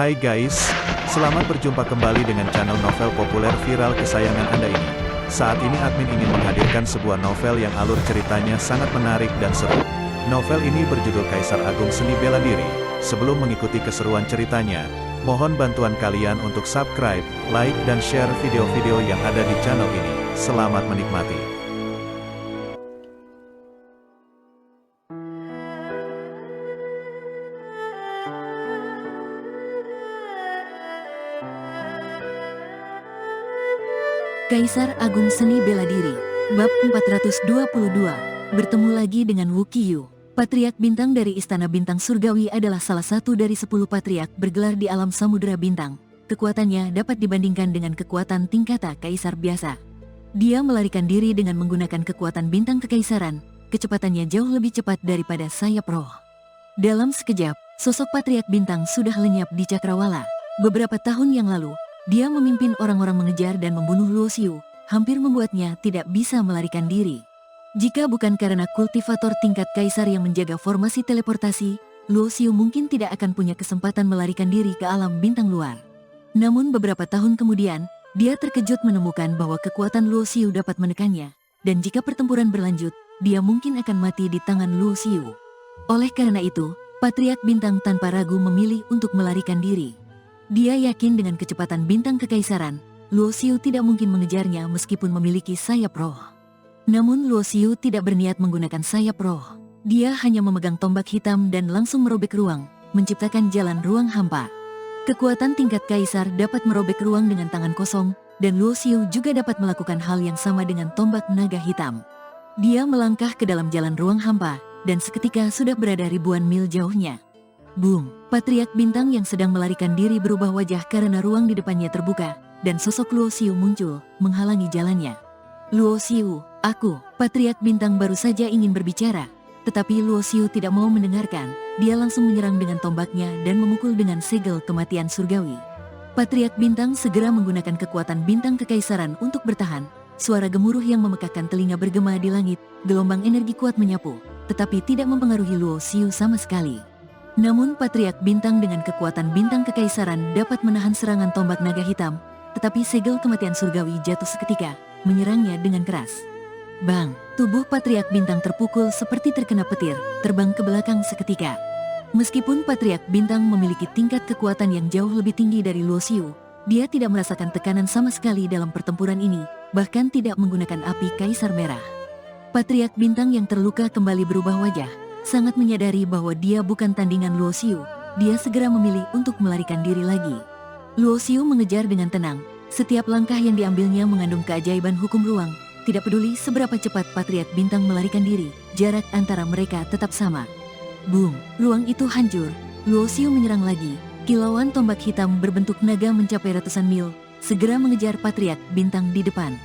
Hai guys, selamat berjumpa kembali dengan channel novel populer viral kesayangan Anda ini. Saat ini admin ingin menghadirkan sebuah novel yang alur ceritanya sangat menarik dan seru. Novel ini berjudul Kaisar Agung Seni Bela Diri. Sebelum mengikuti keseruan ceritanya, mohon bantuan kalian untuk subscribe, like, dan share video-video yang ada di channel ini. Selamat menikmati. Kaisar Agung Seni Bela Diri, Bab 422, bertemu lagi dengan Wu Qiyu. Patriark Bintang dari Istana Bintang Surgawi adalah salah satu dari 10 patriark bergelar di alam Samudera Bintang. Kekuatannya dapat dibandingkan dengan kekuatan tingkatan kaisar biasa. Dia melarikan diri dengan menggunakan kekuatan bintang kekaisaran, kecepatannya jauh lebih cepat daripada sayap roh. Dalam sekejap, sosok Patriark Bintang sudah lenyap di Cakrawala. Beberapa tahun yang lalu, dia memimpin orang-orang mengejar dan membunuh Luo Xiu, hampir membuatnya tidak bisa melarikan diri. Jika bukan karena kultivator tingkat kaisar yang menjaga formasi teleportasi, Luo Xiu mungkin tidak akan punya kesempatan melarikan diri ke alam bintang luar. Namun beberapa tahun kemudian, dia terkejut menemukan bahwa kekuatan Luo Xiu dapat menekannya, dan jika pertempuran berlanjut, dia mungkin akan mati di tangan Luo Xiu. Oleh karena itu, Patriark Bintang tanpa ragu memilih untuk melarikan diri. Dia yakin dengan kecepatan bintang kekaisaran, Luo Xiu tidak mungkin mengejarnya meskipun memiliki sayap roh. Namun Luo Xiu tidak berniat menggunakan sayap roh. Dia hanya memegang tombak hitam dan langsung merobek ruang, menciptakan jalan ruang hampa. Kekuatan tingkat kaisar dapat merobek ruang dengan tangan kosong, dan Luo Xiu juga dapat melakukan hal yang sama dengan tombak naga hitam. Dia melangkah ke dalam jalan ruang hampa, dan seketika sudah berada ribuan mil jauhnya. Boom! Patriark Bintang yang sedang melarikan diri berubah wajah karena ruang di depannya terbuka, dan sosok Luo Xiu muncul, menghalangi jalannya. Luo Xiu, aku, Patriark Bintang baru saja ingin berbicara, tetapi Luo Xiu tidak mau mendengarkan. Dia langsung menyerang dengan tombaknya dan memukul dengan segel kematian surgawi. Patriark Bintang segera menggunakan kekuatan bintang kekaisaran untuk bertahan. Suara gemuruh yang memekakkan telinga bergema di langit, gelombang energi kuat menyapu, tetapi tidak mempengaruhi Luo Xiu sama sekali. Namun Patriark Bintang dengan kekuatan bintang kekaisaran dapat menahan serangan tombak naga hitam, tetapi segel kematian surgawi jatuh seketika, menyerangnya dengan keras. Bang! Tubuh Patriark Bintang terpukul seperti terkena petir, terbang ke belakang seketika. Meskipun Patriark Bintang memiliki tingkat kekuatan yang jauh lebih tinggi dari Luo Xiu, dia tidak merasakan tekanan sama sekali dalam pertempuran ini, bahkan tidak menggunakan api Kaisar Merah. Patriark Bintang yang terluka kembali berubah wajah, sangat menyadari bahwa dia bukan tandingan Luo Xiu. Dia segera memilih untuk melarikan diri lagi. Luo Xiu mengejar dengan tenang. Setiap langkah yang diambilnya mengandung keajaiban hukum ruang. Tidak peduli seberapa cepat Patriark Bintang melarikan diri, jarak antara mereka tetap sama. Boom! Ruang itu hancur. Luo Xiu menyerang lagi. Kilauan tombak hitam berbentuk naga mencapai ratusan mil, segera mengejar Patriark Bintang di depan.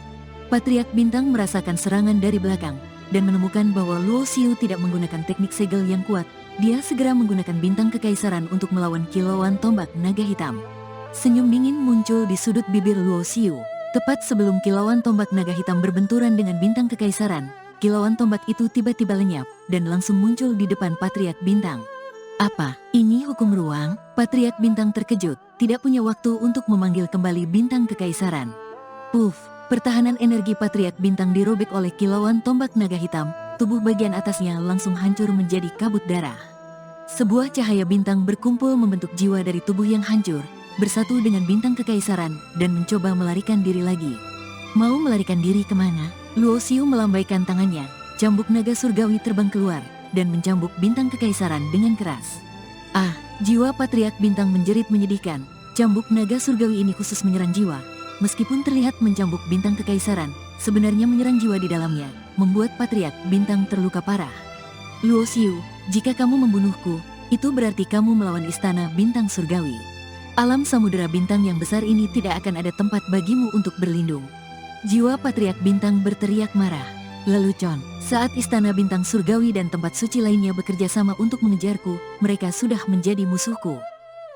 Patriark Bintang merasakan serangan dari belakang, dan menemukan bahwa Luo Xiu tidak menggunakan teknik segel yang kuat. Dia segera menggunakan bintang kekaisaran untuk melawan kilauan tombak naga hitam. Senyum dingin muncul di sudut bibir Luo Xiu. Tepat sebelum kilauan tombak naga hitam berbenturan dengan bintang kekaisaran, kilauan tombak itu tiba-tiba lenyap, dan langsung muncul di depan Patriark Bintang. Apa? Ini hukum ruang? Patriark Bintang terkejut, tidak punya waktu untuk memanggil kembali bintang kekaisaran. Puff! Pertahanan energi Patriark Bintang dirobek oleh kilauan tombak naga hitam, tubuh bagian atasnya langsung hancur menjadi kabut darah. Sebuah cahaya bintang berkumpul membentuk jiwa dari tubuh yang hancur, bersatu dengan bintang kekaisaran, dan mencoba melarikan diri lagi. Mau melarikan diri kemana? Luo Xiu melambaikan tangannya, cambuk naga surgawi terbang keluar, dan mencambuk bintang kekaisaran dengan keras. Ah! Jiwa Patriark Bintang menjerit menyedihkan. Cambuk naga surgawi ini khusus menyerang jiwa. Meskipun terlihat mencambuk bintang kekaisaran, sebenarnya menyerang jiwa di dalamnya, membuat Patriark Bintang terluka parah. Luo Xiu, jika kamu membunuhku, itu berarti kamu melawan istana bintang surgawi. Alam Samudera Bintang yang besar ini tidak akan ada tempat bagimu untuk berlindung. Jiwa Patriark Bintang berteriak marah. Lelucon, saat istana bintang surgawi dan tempat suci lainnya bekerja sama untuk mengejarku, mereka sudah menjadi musuhku.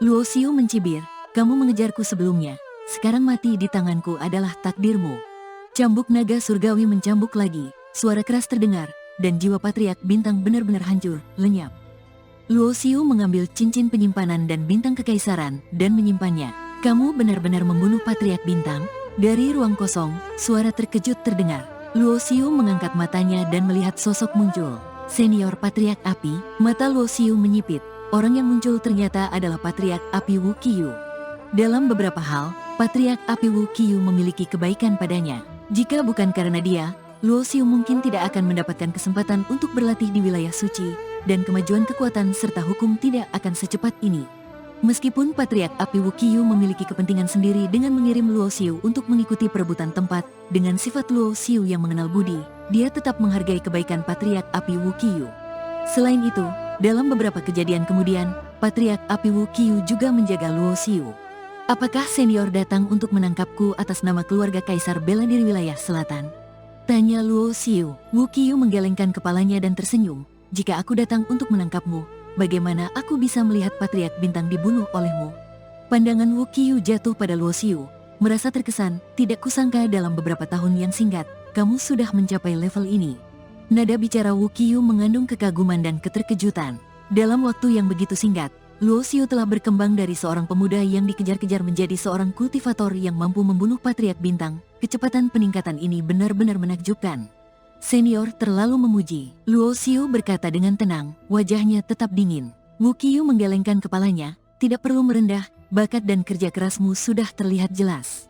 Luo Xiu mencibir, kamu mengejarku sebelumnya. Sekarang mati di tanganku adalah takdirmu. Cambuk naga surgawi mencambuk lagi, suara keras terdengar, dan jiwa Patriark Bintang benar-benar hancur, lenyap. Luo Xiu mengambil cincin penyimpanan dan bintang kekaisaran dan menyimpannya. Kamu benar-benar membunuh Patriark Bintang? Dari ruang kosong, suara terkejut terdengar. Luo Xiu mengangkat matanya dan melihat sosok muncul. Senior Patriark Api, mata Luo Xiu menyipit. Orang yang muncul ternyata adalah Patriark Api Wu Qiyu. Dalam beberapa hal, Patriark Api Wu Qiyu memiliki kebaikan padanya. Jika bukan karena dia, Luo Xiu mungkin tidak akan mendapatkan kesempatan untuk berlatih di wilayah suci, dan kemajuan kekuatan serta hukum tidak akan secepat ini. Meskipun Patriark Api Wu Qiyu memiliki kepentingan sendiri dengan mengirim Luo Xiu untuk mengikuti perebutan tempat, dengan sifat Luo Xiu yang mengenal budi, dia tetap menghargai kebaikan Patriark Api Wu Qiyu. Selain itu, dalam beberapa kejadian kemudian, Patriark Api Wu Qiyu juga menjaga Luo Xiu. Apakah senior datang untuk menangkapku atas nama keluarga Kaisar Bela Diri Wilayah Selatan? Tanya Luo Xiu. Wu Qiyu menggelengkan kepalanya dan tersenyum. Jika aku datang untuk menangkapmu, bagaimana aku bisa melihat Patriark Bintang dibunuh olehmu? Pandangan Wu Qiyu jatuh pada Luo Xiu. Merasa terkesan, tidak kusangka dalam beberapa tahun yang singkat, kamu sudah mencapai level ini. Nada bicara Wu Qiyu mengandung kekaguman dan keterkejutan. Dalam waktu yang begitu singkat, Luo Xiu telah berkembang dari seorang pemuda yang dikejar-kejar menjadi seorang kultivator yang mampu membunuh Patriark Bintang. Kecepatan peningkatan ini benar-benar menakjubkan. Senior terlalu memuji. Luo Xiu berkata dengan tenang, wajahnya tetap dingin. Wu Qiyu menggelengkan kepalanya, tidak perlu merendah, bakat dan kerja kerasmu sudah terlihat jelas.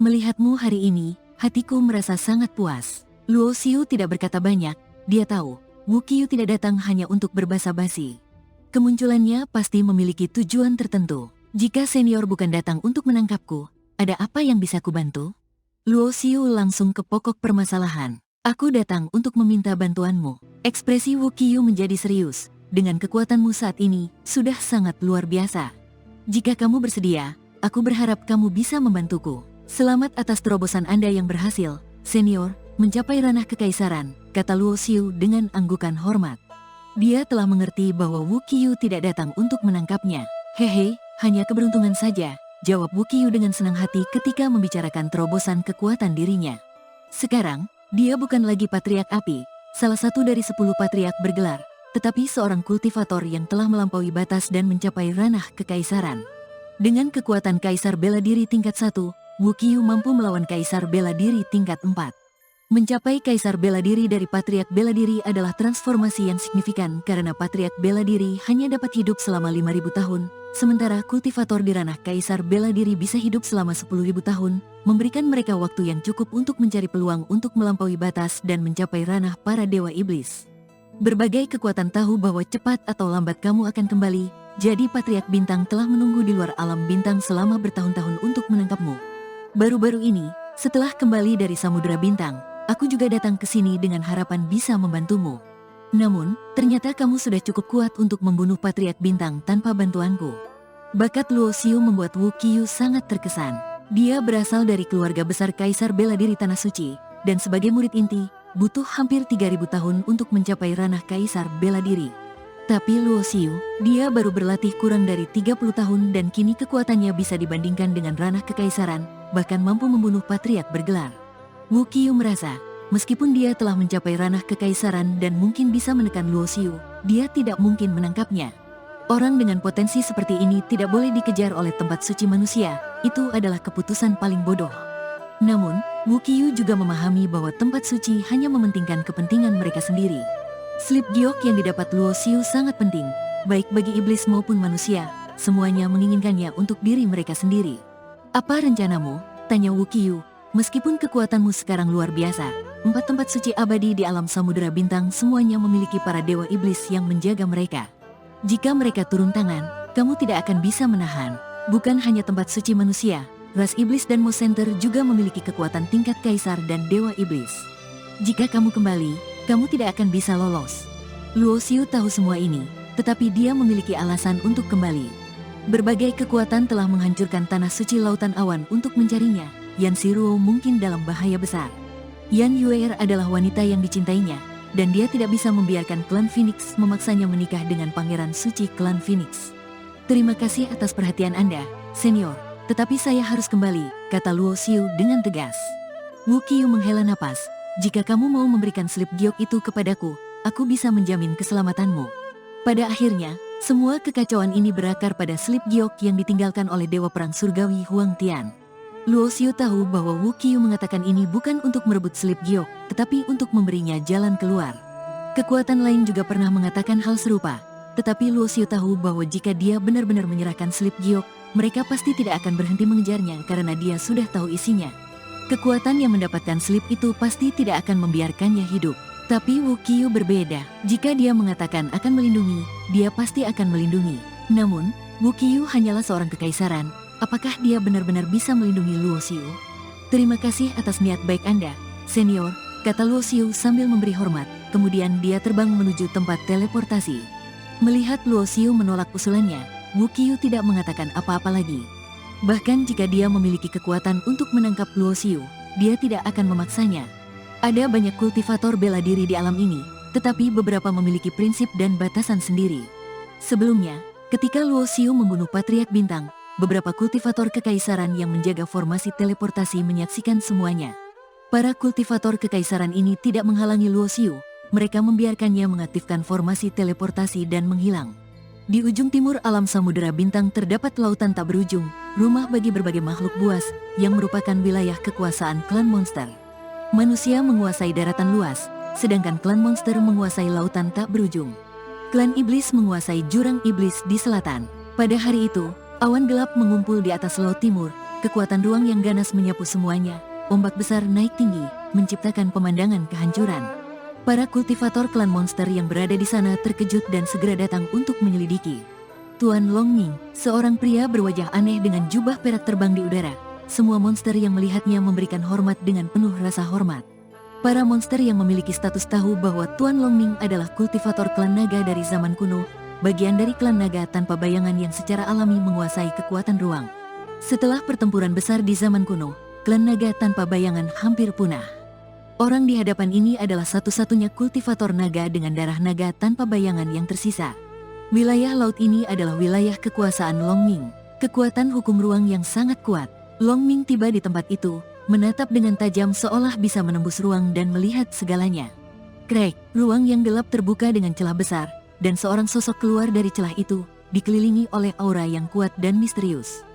Melihatmu hari ini, hatiku merasa sangat puas. Luo Xiu tidak berkata banyak, dia tahu, Wu Qiyu tidak datang hanya untuk berbasa-basi. Kemunculannya pasti memiliki tujuan tertentu. Jika senior bukan datang untuk menangkapku, ada apa yang bisa kubantu? Luo Xiu langsung ke pokok permasalahan. Aku datang untuk meminta bantuanmu. Ekspresi Wu Qiyu menjadi serius. Dengan kekuatanmu saat ini, sudah sangat luar biasa. Jika kamu bersedia, aku berharap kamu bisa membantuku. Selamat atas terobosan Anda yang berhasil, senior, mencapai ranah kekaisaran, kata Luo Xiu dengan anggukan hormat. Dia telah mengerti bahwa Wu Qiyu tidak datang untuk menangkapnya. Hehe, hanya keberuntungan saja, jawab Wu Qiyu dengan senang hati ketika membicarakan terobosan kekuatan dirinya. Sekarang, dia bukan lagi Patriark Api, salah satu dari 10 Patriark bergelar, tetapi seorang kultivator yang telah melampaui batas dan mencapai ranah kekaisaran. Dengan kekuatan Kaisar Bela Diri tingkat 1, Wu Qiyu mampu melawan Kaisar Bela Diri tingkat 4. Mencapai Kaisar Bela Diri dari Patriark Bela Diri adalah transformasi yang signifikan karena Patriark Bela Diri hanya dapat hidup selama 5.000 tahun, sementara kultivator di ranah Kaisar Bela Diri bisa hidup selama 10.000 tahun, memberikan mereka waktu yang cukup untuk mencari peluang untuk melampaui batas dan mencapai ranah para Dewa Iblis. Berbagai kekuatan tahu bahwa cepat atau lambat kamu akan kembali, jadi Patriark Bintang telah menunggu di luar alam bintang selama bertahun-tahun untuk menangkapmu. Baru-baru ini, setelah kembali dari Samudera Bintang, aku juga datang ke sini dengan harapan bisa membantumu. Namun, ternyata kamu sudah cukup kuat untuk membunuh Patriark Bintang tanpa bantuanku. Bakat Luo Xiu membuat Wu Qiyu sangat terkesan. Dia berasal dari keluarga besar Kaisar Bela Diri Tanah Suci, dan sebagai murid inti, butuh hampir 3.000 tahun untuk mencapai ranah Kaisar Bela Diri. Tapi Luo Xiu, dia baru berlatih kurang dari 30 tahun dan kini kekuatannya bisa dibandingkan dengan ranah kekaisaran, bahkan mampu membunuh Patriark bergelar. Wu Qiyu merasa, meskipun dia telah mencapai ranah kekaisaran dan mungkin bisa menekan Luo Xiu, dia tidak mungkin menangkapnya. Orang dengan potensi seperti ini tidak boleh dikejar oleh tempat suci manusia, itu adalah keputusan paling bodoh. Namun, Wu Qiyu juga memahami bahwa tempat suci hanya mementingkan kepentingan mereka sendiri. Slip giok yang didapat Luo Xiu sangat penting, baik bagi iblis maupun manusia, semuanya menginginkannya untuk diri mereka sendiri. Apa rencanamu? Tanya Wu Qiyu. Meskipun kekuatanmu sekarang luar biasa, 4 tempat suci abadi di alam Samudera Bintang semuanya memiliki para dewa iblis yang menjaga mereka. Jika mereka turun tangan, kamu tidak akan bisa menahan. Bukan hanya tempat suci manusia, ras iblis dan Mo Center juga memiliki kekuatan tingkat kaisar dan dewa iblis. Jika kamu kembali, kamu tidak akan bisa lolos. Luo Xiu tahu semua ini, tetapi dia memiliki alasan untuk kembali. Berbagai kekuatan telah menghancurkan tanah suci lautan awan untuk mencarinya. Yan Xiruo mungkin dalam bahaya besar. Yan Yuer adalah wanita yang dicintainya, dan dia tidak bisa membiarkan klan Phoenix memaksanya menikah dengan pangeran suci klan Phoenix. Terima kasih atas perhatian Anda, senior, tetapi saya harus kembali, kata Luo Xiu dengan tegas. Wu Qiyu menghela napas, jika kamu mau memberikan slip giok itu kepadaku, aku bisa menjamin keselamatanmu. Pada akhirnya, Semua kekacauan ini berakar pada slip giok yang ditinggalkan oleh Dewa Perang Surgawi Huang Tian. Luo Xiu tahu bahwa Wu Qiu mengatakan ini bukan untuk merebut slip giok, tetapi untuk memberinya jalan keluar. Kekuatan lain juga pernah mengatakan hal serupa, tetapi Luo Xiu tahu bahwa jika dia benar-benar menyerahkan slip giok, mereka pasti tidak akan berhenti mengejarnya karena dia sudah tahu isinya. Kekuatan yang mendapatkan slip itu pasti tidak akan membiarkannya hidup. Tapi Wu Qiu berbeda. Jika dia mengatakan akan melindungi, dia pasti akan melindungi. Namun, Wu Qiu hanyalah seorang kekaisaran. Apakah dia benar-benar bisa melindungi Luo Xiu? Terima kasih atas niat baik Anda, senior, kata Luo Xiu sambil memberi hormat. Kemudian dia terbang menuju tempat teleportasi. Melihat Luo Xiu menolak usulannya, Wu Qiu tidak mengatakan apa-apa lagi. Bahkan jika dia memiliki kekuatan untuk menangkap Luo Xiu, dia tidak akan memaksanya. Ada banyak kultivator bela diri di alam ini, tetapi beberapa memiliki prinsip dan batasan sendiri. Sebelumnya, ketika Luo Xiu membunuh Patriark Bintang, beberapa kultivator kekaisaran yang menjaga formasi teleportasi menyaksikan semuanya. Para kultivator kekaisaran ini tidak menghalangi Luo Xiu, mereka membiarkannya mengaktifkan formasi teleportasi dan menghilang. Di ujung timur alam Samudera Bintang terdapat lautan tak berujung, rumah bagi berbagai makhluk buas, yang merupakan wilayah kekuasaan klan monster. Manusia menguasai daratan luas, sedangkan klan monster menguasai lautan tak berujung. Klan iblis menguasai jurang iblis di selatan. Pada hari itu, awan gelap mengumpul di atas laut timur, kekuatan ruang yang ganas menyapu semuanya, ombak besar naik tinggi, menciptakan pemandangan kehancuran. Para kultivator klan monster yang berada di sana terkejut dan segera datang untuk menyelidiki. Tuan Longming, seorang pria berwajah aneh dengan jubah perak terbang di udara. Semua monster yang melihatnya memberikan hormat dengan penuh rasa hormat. Para monster yang memiliki status tahu bahwa Tuan Longming adalah kultivator klan naga dari zaman kuno, bagian dari klan naga tanpa bayangan yang secara alami menguasai kekuatan ruang. Setelah pertempuran besar di zaman kuno, klan naga tanpa bayangan hampir punah. Orang di hadapan ini adalah satu-satunya kultivator naga dengan darah naga tanpa bayangan yang tersisa. Wilayah laut ini adalah wilayah kekuasaan Longming, kekuatan hukum ruang yang sangat kuat. Longming tiba di tempat itu, menatap dengan tajam seolah bisa menembus ruang dan melihat segalanya. Krek, ruang yang gelap terbuka dengan celah besar, dan seorang sosok keluar dari celah itu, dikelilingi oleh aura yang kuat dan misterius.